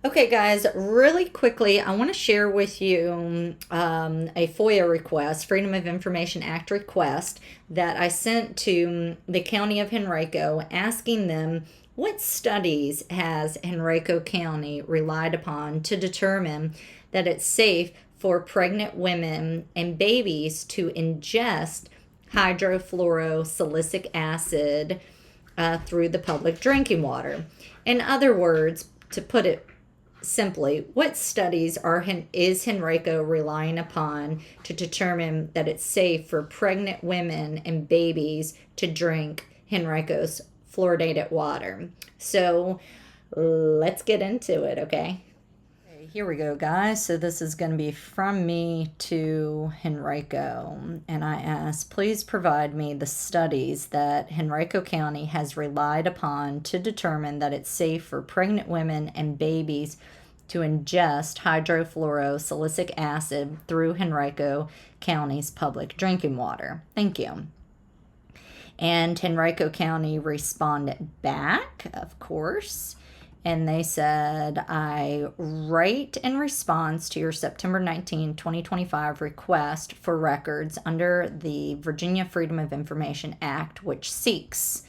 Okay, guys, really quickly, I want to share with you a FOIA request, Freedom of Information Act request, that I sent to the County of Henrico asking them what studies has Henrico County relied upon to determine that it's safe for pregnant women and babies to ingest hydrofluorosilicic acid through the public drinking water. In other words, to put it simply, what studies is Henrico relying upon to determine that it's safe for pregnant women and babies to drink Henrico's fluoridated water? So let's get into it, okay? Here we go, guys. So this is going to be from me to Henrico. And I asked, please provide me the studies that Henrico County has relied upon to determine that it's safe for pregnant women and babies to ingest hydrofluorosilicic acid through Henrico County's public drinking water. Thank you. And Henrico County responded back, of course. And they said, I write in response to your September 19, 2025 request for records under the Virginia Freedom of Information Act, which seeks,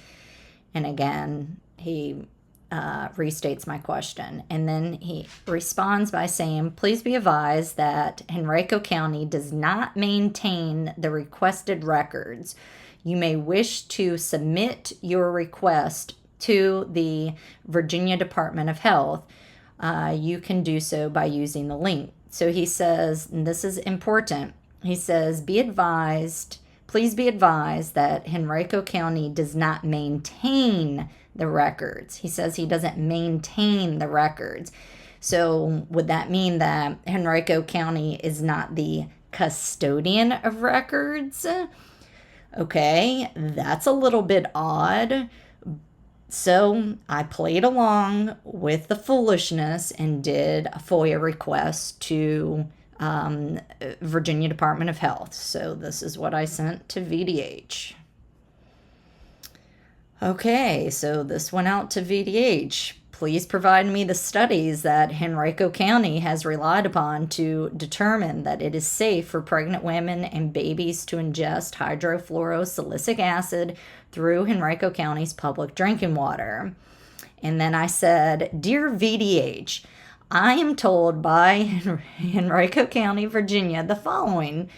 and again, he restates my question. And then he responds by saying, please be advised that Henrico County does not maintain the requested records. You may wish to submit your request to the Virginia Department of Health. You can do so by using the link. So he says, and this is important, he says, please be advised that Henrico County does not maintain the records. He says he doesn't maintain the records. So would that mean that Henrico County is not the custodian of records? Okay, that's a little bit odd. So I played along with the foolishness and did a FOIA request to Virginia Department of Health. So this is what I sent to VDH. Okay, so this went out to VDH. Please provide me the studies that Henrico County has relied upon to determine that it is safe for pregnant women and babies to ingest hydrofluorosilicic acid through Henrico County's public drinking water. And then I said, Dear VDH, I am told by Henrico County, Virginia, the following.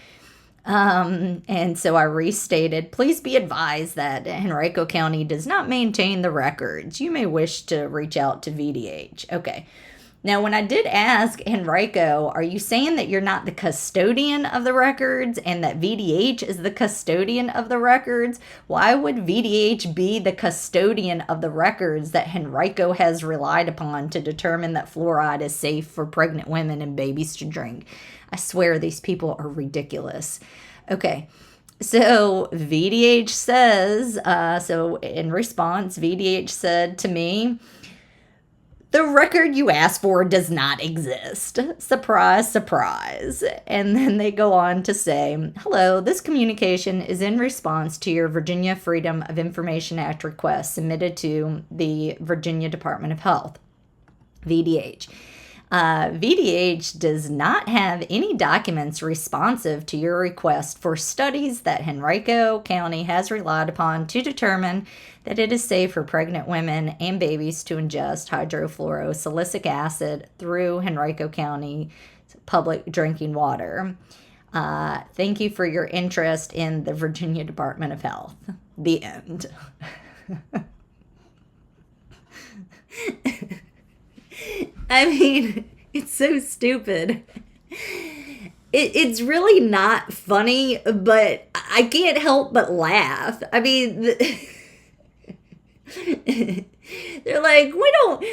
And so I restated, please be advised that Henrico County does not maintain the records. You may wish to reach out to VDH. Okay. Now, when I did ask Henrico, are you saying that you're not the custodian of the records and that VDH is the custodian of the records? Why would VDH be the custodian of the records that Henrico has relied upon to determine that fluoride is safe for pregnant women and babies to drink? I swear these people are ridiculous. Okay. So VDH says, so in response, VDH said to me, the record you asked for does not exist. Surprise, surprise. And then they go on to say, hello, this communication is in response to your Virginia Freedom of Information Act request submitted to the Virginia Department of Health, VDH. VDH does not have any documents responsive to your request for studies that Henrico County has relied upon to determine that it is safe for pregnant women and babies to ingest hydrofluorosilicic acid through Henrico County public drinking water. Thank you for your interest in the Virginia Department of Health. The end. I mean, it's so stupid. It's really not funny, but I can't help but laugh. I mean, they're like, we don't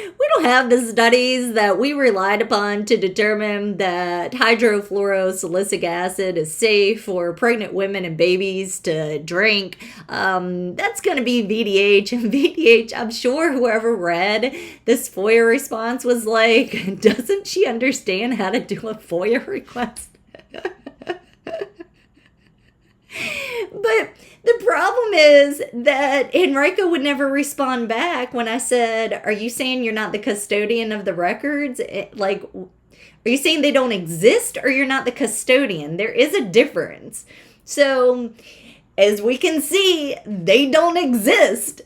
have the studies that we relied upon to determine that hydrofluorosilicic acid is safe for pregnant women and babies to drink. That's going to be VDH. And VDH, I'm sure whoever read this FOIA response was like, doesn't she understand how to do a FOIA request? But the problem is that Enrico would never respond back when I said, "Are you saying you're not the custodian of the records? Like, are you saying they don't exist, or you're not the custodian?" There is a difference. So, as we can see, they don't exist.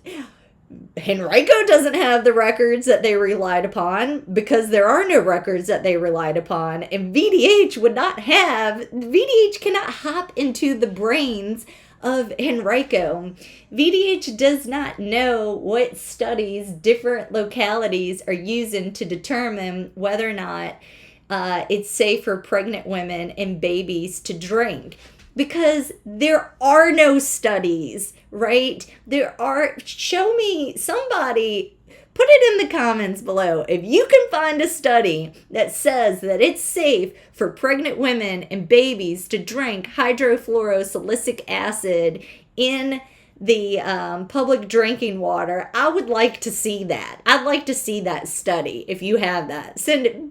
Henrico doesn't have the records that they relied upon because there are no records that they relied upon. And VDH cannot hop into the brains of Henrico. VDH does not know what studies different localities are using to determine whether or not it's safe for pregnant women and babies to drink. Because there are no studies, right? Show me somebody, put it in the comments below. If you can find a study that says that it's safe for pregnant women and babies to drink hydrofluorosilicic acid in the public drinking water, I would like to see that. I'd like to see that study. If you have that,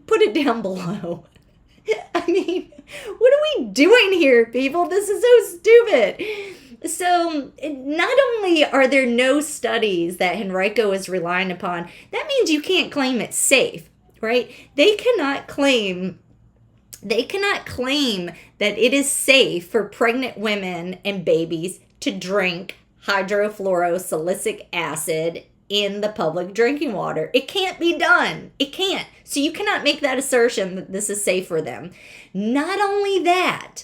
put it down below. I mean, what are we doing here, people? This is so stupid. So, not only are there no studies that Henrico is relying upon, that means you can't claim it's safe, right? They cannot claim that it is safe for pregnant women and babies to drink hydrofluorosilicic acid in the public drinking water. It can't be done. It can't. So you cannot make that assertion that this is safe for them. Not only that,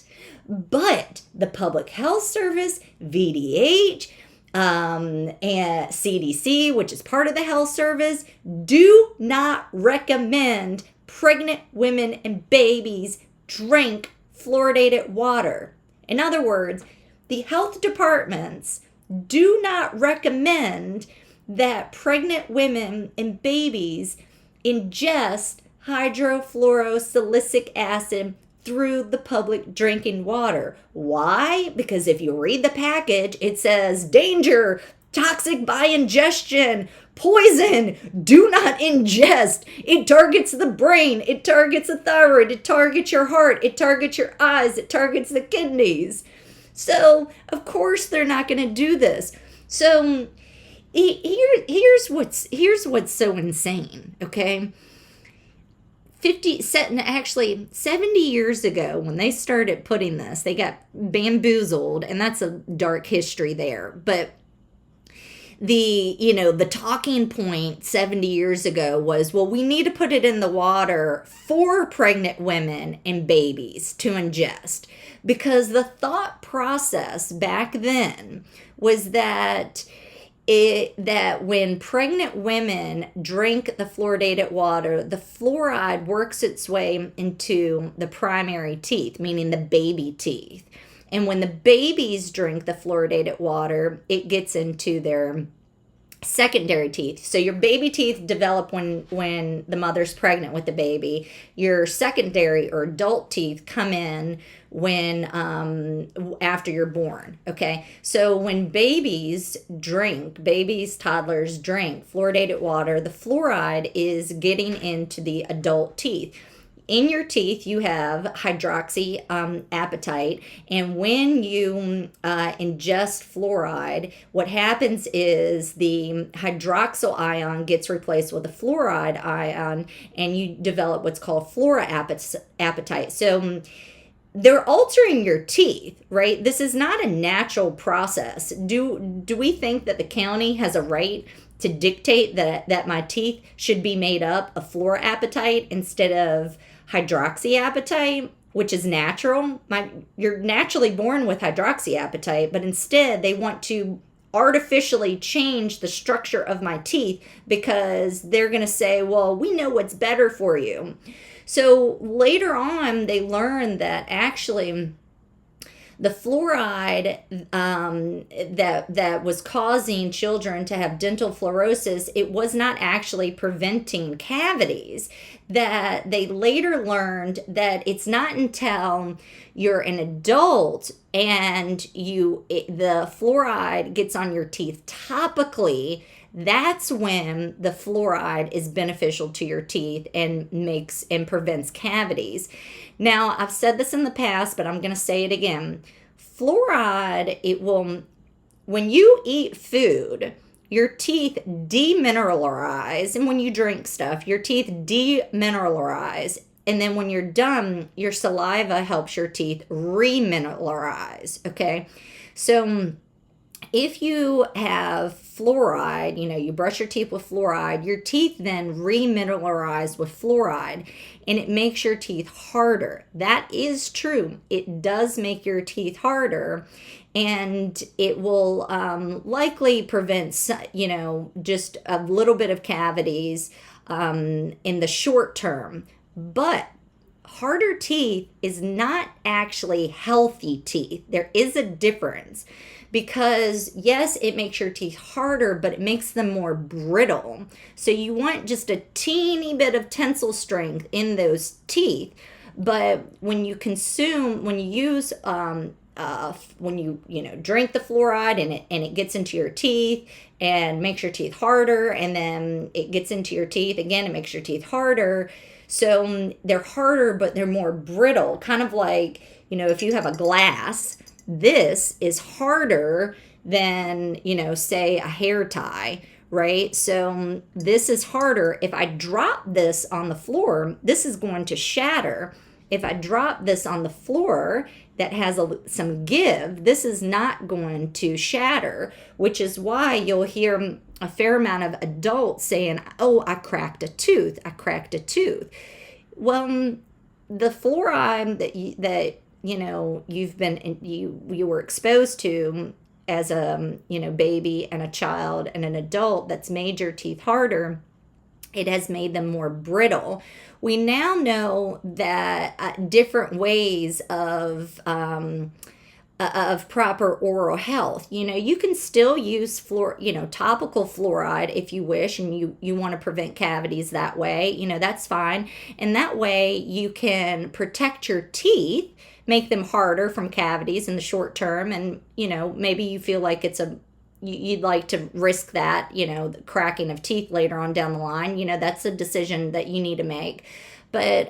but the Public Health Service, VDH, and CDC, which is part of the health service, do not recommend pregnant women and babies drink fluoridated water. In other words, the health departments do not recommend that pregnant women and babies ingest hydrofluorosilicic acid through the public drinking water. Why? Because if you read the package, it says, danger, toxic by ingestion, poison, do not ingest. It targets the brain, it targets the thyroid, it targets your heart, it targets your eyes, it targets the kidneys. So, of course, they're not going to do this. So, here's what's so insane, okay? 70 years ago when they started putting this, they got bamboozled, and that's a dark history there. But the talking point 70 years ago was, well, we need to put it in the water for pregnant women and babies to ingest, because the thought process back then was that when pregnant women drink the fluoridated water, the fluoride works its way into the primary teeth, meaning the baby teeth. And when the babies drink the fluoridated water, it gets into their secondary teeth. So your baby teeth develop when the mother's pregnant with the baby. Your secondary or adult teeth come in when after you're born. Okay, so when toddlers drink fluoridated water, the fluoride is getting into the adult teeth. In your teeth, you have hydroxyapatite, and when you ingest fluoride, what happens is the hydroxyl ion gets replaced with a fluoride ion, and you develop what's called fluoroapatite. So they're altering your teeth, right? This is not a natural process. Do we think that the county has a right to dictate that my teeth should be made up of fluoroapatite instead of hydroxyapatite, which is natural? You're naturally born with hydroxyapatite, but instead they want to artificially change the structure of my teeth because they're going to say, well, we know what's better for you. So later on, they learned that actually the fluoride that was causing children to have dental fluorosis, it was not actually preventing cavities. That they later learned that it's not until you're an adult and the fluoride gets on your teeth topically, that's when the fluoride is beneficial to your teeth and prevents cavities. Now, I've said this in the past, but I'm going to say it again. Fluoride, it will, when you eat food, your teeth demineralize, and when you drink stuff, your teeth demineralize. And then when you're done, your saliva helps your teeth remineralize. Okay. So if you have fluoride, you brush your teeth with fluoride, your teeth then remineralize with fluoride, and it makes your teeth harder. That is true. It does make your teeth harder, and it will likely prevent, just a little bit of cavities in the short term. But harder teeth is not actually healthy teeth. There is a difference, because yes, it makes your teeth harder, but it makes them more brittle. So you want just a teeny bit of tensile strength in those teeth. But when you use when you drink the fluoride, and it gets into your teeth and makes your teeth harder, and then it gets into your teeth again, it makes your teeth harder. So they're harder, but they're more brittle, kind of like, if you have a glass, this is harder than, say a hair tie, right? So this is harder. If I drop this on the floor, this is going to shatter. If I drop this on the floor that has some give, this is not going to shatter, which is why you'll hear a fair amount of adults saying, "Oh, I cracked a tooth. I cracked a tooth." Well, the fluoride that you were exposed to as a baby and a child and an adult, that's made your teeth harder. It has made them more brittle. We now know that different ways of proper oral health. You can still use topical fluoride if you wish, and you want to prevent cavities that way. That's fine. And that way you can protect your teeth, make them harder from cavities in the short term. And, maybe you feel like you'd like to risk that, the cracking of teeth later on down the line. That's a decision that you need to make. But,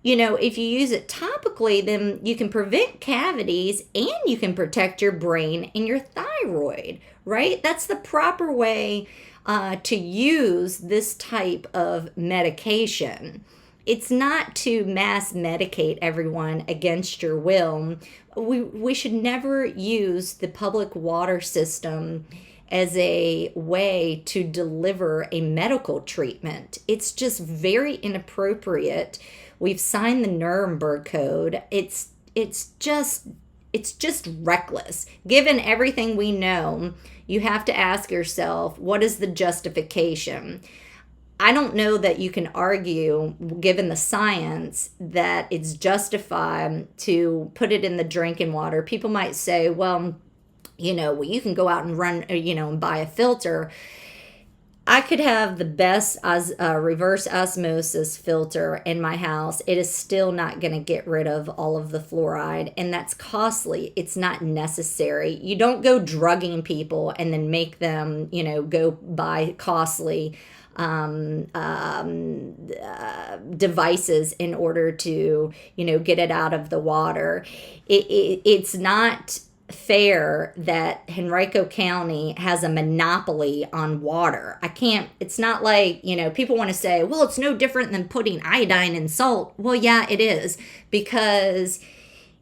if you use it topically, then you can prevent cavities and you can protect your brain and your thyroid, right? That's the proper way to use this type of medication. It's not to mass medicate everyone against your will. We should never use the public water system as a way to deliver a medical treatment. It's just very inappropriate. We've signed the Nuremberg Code. It's just reckless. Given everything we know, you have to ask yourself, what is the justification? I don't know that you can argue, given the science, that it's justified to put it in the drinking water. People might say, well, you can go out and run, and buy a filter. I could have the best reverse osmosis filter in my house. It is still not going to get rid of all of the fluoride, and that's costly. It's not necessary. You don't go drugging people and then make them, go buy costly devices in order to, get it out of the water. It's not fair that Henrico County has a monopoly on water. It's not like, people want to say, well, it's no different than putting iodine in salt. Well, yeah, it is, because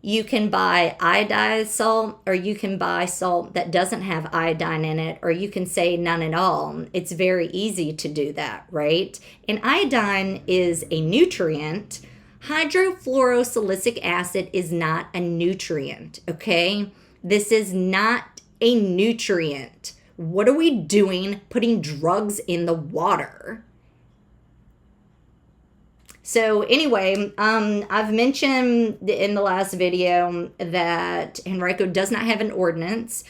you can buy iodized salt, or you can buy salt that doesn't have iodine in it, or you can say none at all. It's very easy to do that, right? And iodine is a nutrient. Hydrofluorosilicic acid is not a nutrient, okay? This is not a nutrient. What are we doing putting drugs in the water? So anyway, I've mentioned in the last video that Henrico does not have an ordinance,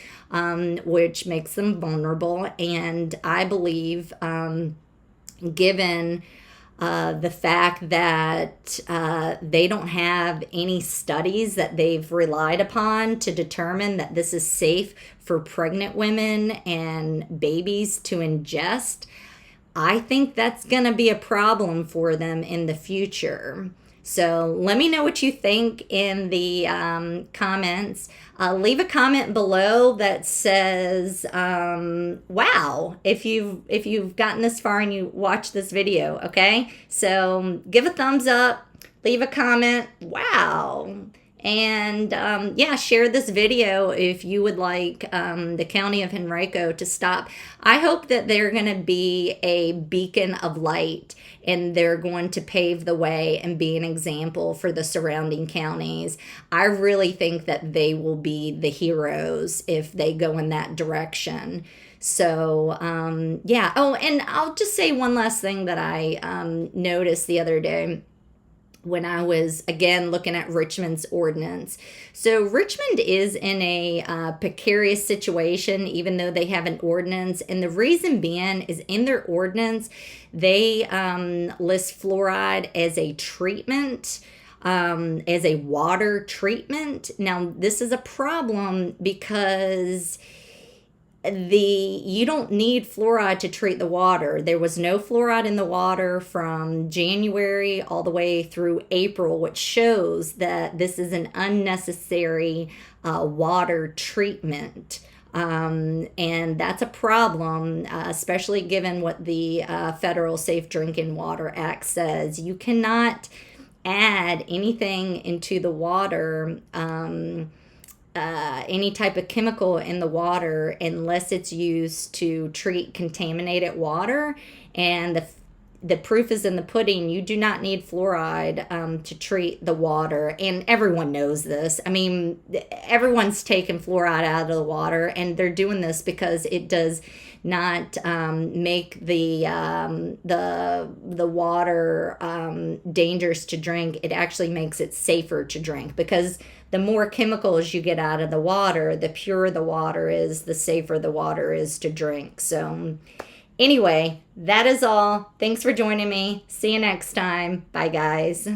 which makes them vulnerable. And I believe, given the fact that they don't have any studies that they've relied upon to determine that this is safe for pregnant women and babies to ingest, I think that's going to be a problem for them in the future. So let me know what you think in the comments. Leave a comment below that says, "Wow!" If you've gotten this far and you watched this video. Okay, so give a thumbs up, leave a comment. Wow. And yeah, share this video if you would like the County of Henrico to stop. I hope that they're going to be a beacon of light, and they're going to pave the way and be an example for the surrounding counties. I really think that they will be the heroes if they go in that direction. So, yeah. Oh, and I'll just say one last thing that I noticed the other day when I was, again, looking at Richmond's ordinance. So Richmond is in a precarious situation, even though they have an ordinance. And the reason being is in their ordinance, they list fluoride as a treatment, as a water treatment. Now, this is a problem because you don't need fluoride to treat the water. There was no fluoride in the water from January all the way through April, which shows that this is an unnecessary water treatment. And that's a problem, especially given what the Federal Safe Drinking Water Act says. You cannot add anything into the water, any type of chemical in the water, unless it's used to treat contaminated water. And the proof is in the pudding. You do not need fluoride to treat the water, and everyone knows this. I mean, everyone's taking fluoride out of the water, and they're doing this because it does not make the water dangerous to drink. It actually makes it safer to drink, because the more chemicals you get out of the water, the purer the water is, the safer the water is to drink. So anyway, that is all. Thanks for joining me. See you next time. Bye, guys.